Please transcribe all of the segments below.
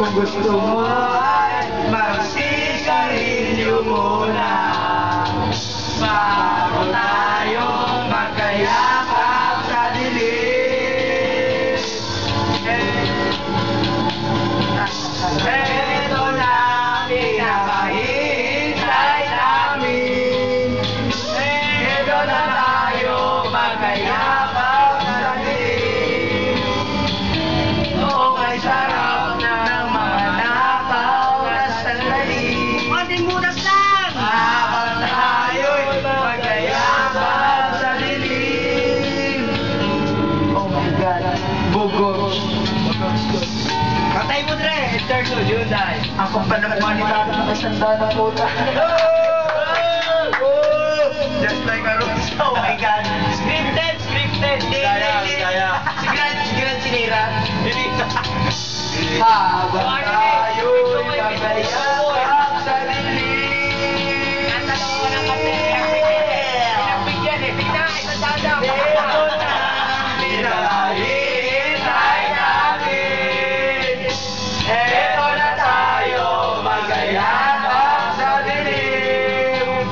Kung gusto mo ay magsigarilyo muna bago tayo magkayakap sa dilim. Ito na pinakahintay namin. Ito na tayo magkayakap sa dilim. Okay, sarap ng mga nakaw na sandali. Konting butas lang! Habang tayo'y magkayakap sa dilim. Oh my God, bugos. Katay mo, Dre! Interso, Hyundai. Ako pa ng manitado ng isanda ng puta. Just like a rose. Oh my God. Scripted! Scripted! Kaya. Si Gran sinira. Habang tayo'y magkayakap sa dilim. Kanta daw ako ng kasi. Pinagbigyan eh. Tignan, isang dada. Ito na pinakahintay namin. Ito na tayo magkayakap sa dilim.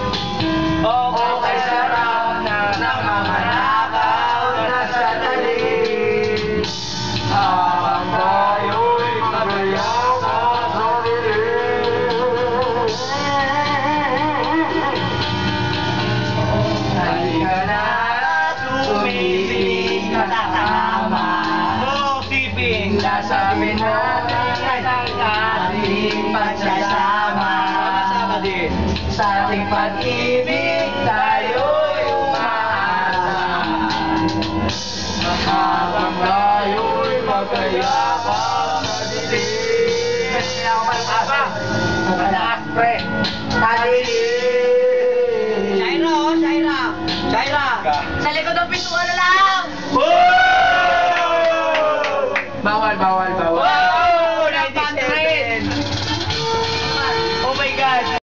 Okay, sarap ng mga nakaw na sandali. Habang tayo'y magkayakap sa dilim. Halika na, tumitig na tama. Siping! Nasabi natin ang ating pagsasama. Kasama din. Sa ating pag-ibig tayo'y umaasa. Habang tayo'y magkayakap sa dilim. Kasi ako malpasa. Mataas, pre. Sa dilim. Shaira, oh, Shaira. Shaira. Sa likod ng pintuan na lang. Bawal.